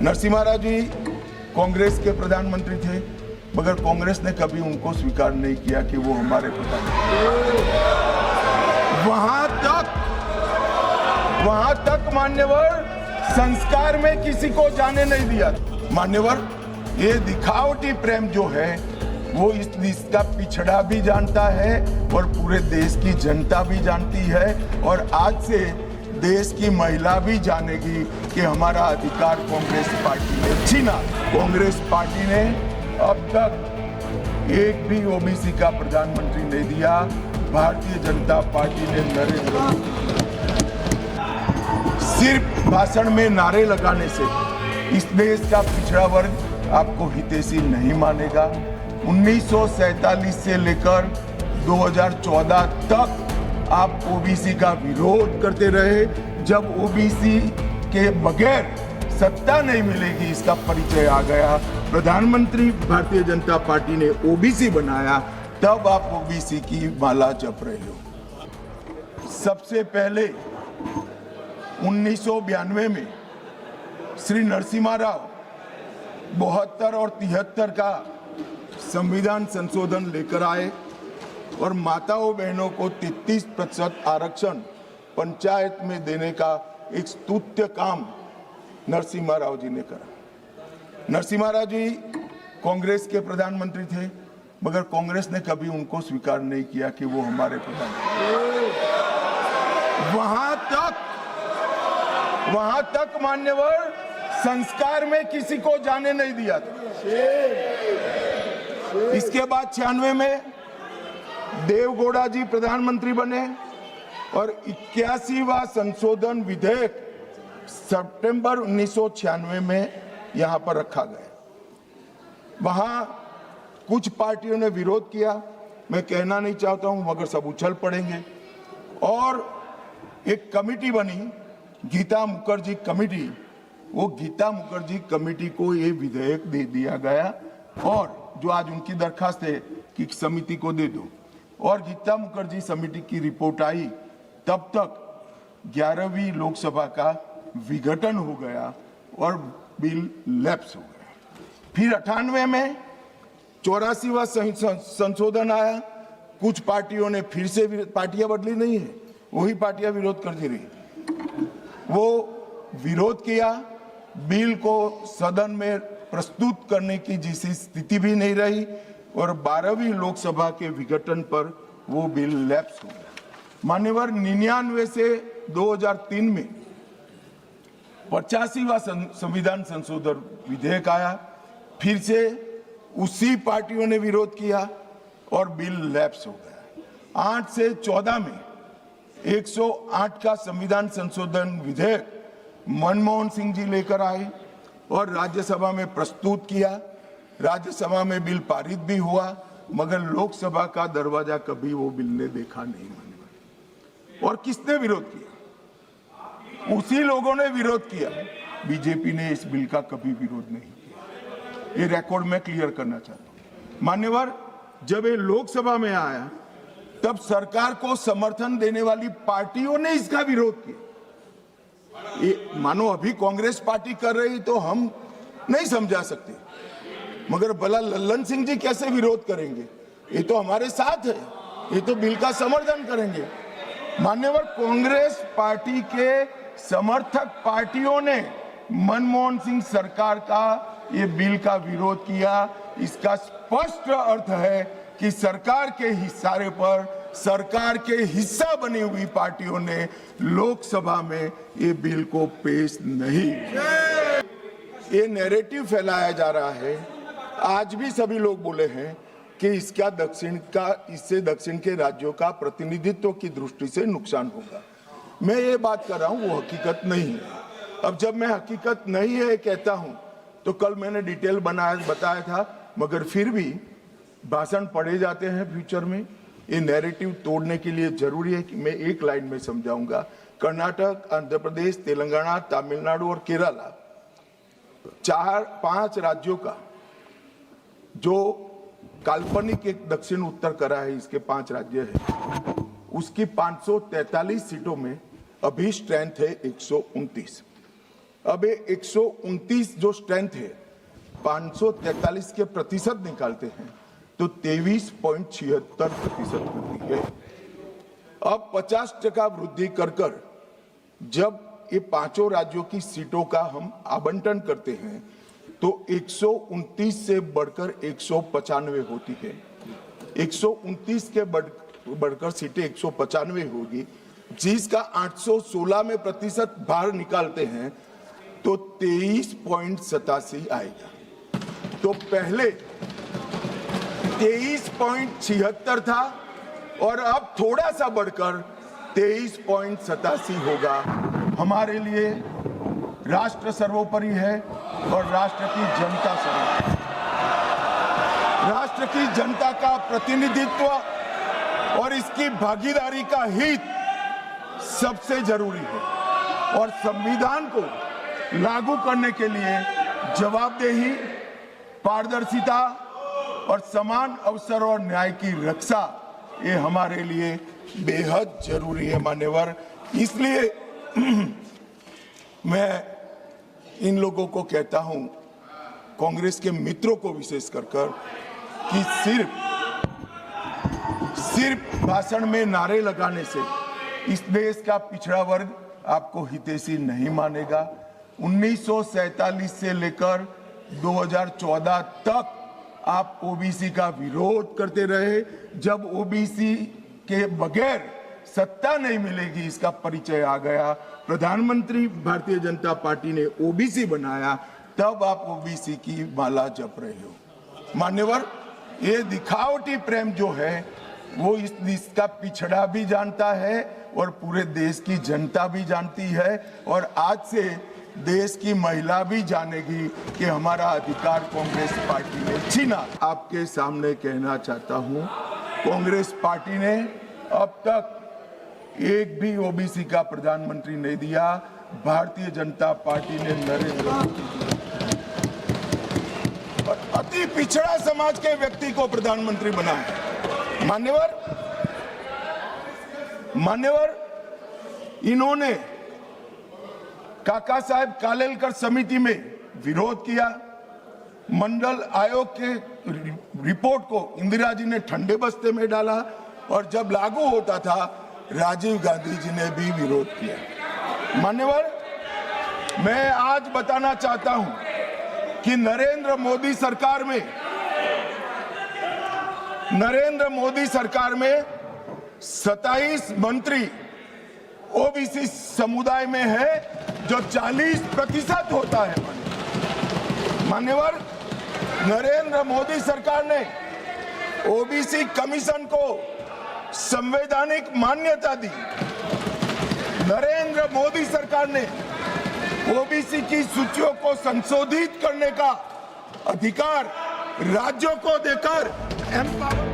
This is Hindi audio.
नरसिम्हा राव जी कांग्रेस के प्रधानमंत्री थे, मगर कांग्रेस ने कभी उनको स्वीकार नहीं किया कि वो हमारे प्रधानमंत्री। वहां तक मान्यवर संस्कार में किसी को जाने नहीं दिया। मान्यवर, ये दिखावटी प्रेम जो है वो इसका पिछड़ा भी जानता है और पूरे देश की जनता भी जानती है, और आज से देश की महिला भी जानेगी कि हमारा अधिकार कांग्रेस पार्टी ने छीना। कांग्रेस पार्टी ने अब तक एक भी ओबीसी का प्रधानमंत्री नहीं दिया। भारतीय जनता पार्टी ने नरेंद्र मोदी सिर्फ भाषण में नारे लगाने से इस देश का पिछड़ा वर्ग आपको हितैषी नहीं मानेगा। 1947 से लेकर 2014 तक आप ओबीसी का विरोध करते रहे। जब ओबीसी के बगैर सत्ता नहीं मिलेगी, इसका परिचय आ गया। प्रधानमंत्री भारतीय जनता पार्टी ने ओबीसी बनाया, तब आप ओबीसी की माला जप रहे हो। सबसे पहले 1992 में श्री नरसिम्हा राव 72 और 73 का संविधान संशोधन लेकर आए और माताओं बहनों को 33% आरक्षण पंचायत में देने का एक स्तुत्य काम नरसिम्हा राव जी ने करा। नरसिम्हा राव जी कांग्रेस के प्रधानमंत्री थे, मगर कांग्रेस ने कभी उनको स्वीकार नहीं किया कि वो हमारे प्रधानमंत्री। वहां तक मान्यवर संस्कार में किसी को जाने नहीं दिया था। इसके बाद 96 में देवगौड़ा जी प्रधानमंत्री बने और 81वां संशोधन विधेयक सितंबर 1996 में यहां पर रखा गया। वहां कुछ पार्टियों ने विरोध किया, मैं कहना नहीं चाहता हूं, मगर सब उछल पड़ेंगे, और एक कमेटी बनी, गीता मुखर्जी कमेटी। वो गीता मुखर्जी कमेटी को ये विधेयक दे दिया गया, और जो आज उनकी दरखास्त है कि समिति को दे दो, और गीता मुखर्जी समिति की रिपोर्ट आई, तब तक 11वीं लोकसभा का विघटन हो गया और बिल लैप्स हो गया। फिर 98 में 84वां संशोधन आया। कुछ पार्टियों ने फिर से, पार्टियां बदली नहीं है, वही पार्टियां विरोध करती रही। वो विरोध किया, बिल को सदन में प्रस्तुत करने की जैसी स्थिति भी नहीं रही, और 12वीं लोकसभा के विघटन पर वो बिल लैप्स हो गया। मान्यवर, 99 से 2003 में 85वां संविधान संशोधन विधेयक आया, फिर से उसी पार्टियों ने विरोध किया और बिल लैप्स हो गया। 8 से 14 में 108 का संविधान संशोधन विधेयक मनमोहन सिंह जी लेकर आए और राज्यसभा में प्रस्तुत किया। राज्यसभा में बिल पारित भी हुआ, मगर लोकसभा का दरवाजा कभी वो बिल ने देखा नहीं। और किसने विरोध किया? उसी लोगों ने विरोध किया। बीजेपी ने इस बिल का कभी विरोध नहीं किया। ये रिकॉर्ड में क्लियर करना चाहता हूं। मान्यवर, जब ये लोकसभा में आया, तब सरकार को समर्थन देने वाली पार्टियों ने इसका विरोध किया। ये मानो अभी कांग्रेस पार्टी कर रही तो हम नहीं समझा सकते, मगर भला लल्लन सिंह जी कैसे विरोध करेंगे? ये तो हमारे साथ है, ये तो बिल का समर्थन करेंगे। मान्यवर, कांग्रेस पार्टी के समर्थक पार्टियों ने मनमोहन सिंह सरकार का ये बिल का विरोध किया। इसका स्पष्ट अर्थ है कि सरकार के इशारे पर सरकार के हिस्सा बनी हुई पार्टियों ने लोकसभा में ये बिल को पेश नहीं। ये नैरेटिव फैलाया जा रहा है। आज भी सभी लोग बोले हैं कि इससे दक्षिण के राज्यों का प्रतिनिधित्व की दृष्टि से नुकसान होगा। मैं ये बात कर रहा हूं, वो हकीकत नहीं है। अब जब मैं हकीकत नहीं है कहता हूं, तो कल मैंने डिटेल बताया था, मगर फिर भी भाषण पढ़े जाते हैं फ्यूचर में। ये नैरेटिव तोड़ने के लिए जरूरी है कि मैं एक लाइन में समझाऊंगा। कर्नाटक, आंध्र प्रदेश, तेलंगाना, तमिलनाडु और केरला, 4-5 राज्यों का जो काल्पनिक एक दक्षिण उत्तर करा है, इसके 5 राज्य है, उसकी 543 सीटों में अभी स्ट्रेंथ है 129। अब ये 129 जो स्ट्रेंथ है 543 के प्रतिशत निकालते हैं तो 23.76% होती है। अब 50% वृद्धि कर जब ये पांचों राज्यों की सीटों का हम आवंटन करते हैं तो 129 से बढ़कर 195 होती है। 129 के बढ़कर सीटें 195 होगी, जिसका 816 में प्रतिशत बाहर निकालते हैं तो 23.87 आएगा। तो पहले 23.76 था और अब थोड़ा सा बढ़कर 23.87 होगा। हमारे लिए राष्ट्र सर्वोपरि है और राष्ट्र की जनता सर्वोपरि। राष्ट्र की जनता का प्रतिनिधित्व और इसकी भागीदारी का हित सबसे जरूरी है और संविधान को लागू करने के लिए जवाबदेही, पारदर्शिता और समान अवसर और न्याय की रक्षा ये हमारे लिए बेहद जरूरी है मान्यवर। इसलिए मैं इन लोगों को कहता हूं, कांग्रेस के मित्रों को विशेष कर कि सिर्फ भाषण में नारे लगाने से इस देश का पिछड़ा वर्ग आपको हितैषी नहीं मानेगा। 1947 से लेकर 2014 तक आप ओबीसी का विरोध करते रहे। जब ओबीसी के बगैर सत्ता नहीं मिलेगी इसका परिचय आ गया, प्रधानमंत्री भारतीय जनता पार्टी ने ओबीसी बनाया, तब आप ओबीसी की माला जप रहे हो। मान्यवर, ये दिखावटी प्रेम जो है वो इस देश का पिछड़ा भी जानता है और पूरे देश की जनता भी जानती है और आज से देश की महिला भी जानेगी कि हमारा अधिकार कांग्रेस पार्टी ने छीना। आपके सामने कहना चाहता हूं, कांग्रेस पार्टी ने अब तक एक भी ओबीसी का प्रधानमंत्री नहीं दिया। भारतीय जनता पार्टी ने नरेंद्र मोदी और अति पिछड़ा समाज के व्यक्ति को प्रधानमंत्री बनाया। मान्यवर, इन्होंने काका साहेब कालेलकर समिति में विरोध किया। मंडल आयोग के रिपोर्ट को इंदिरा जी ने ठंडे बस्ते में डाला और जब लागू होता था राजीव गांधी जी ने भी विरोध किया। मान्यवर, मैं आज बताना चाहता हूं कि नरेंद्र मोदी सरकार में 27 मंत्री ओबीसी समुदाय में है जो 40% होता है। मान्यवर, नरेंद्र मोदी सरकार ने ओबीसी कमीशन को संवैधानिक मान्यता दी। नरेंद्र मोदी सरकार ने ओबीसी की सूचियों को संशोधित करने का अधिकार राज्यों को देकर एम्पावर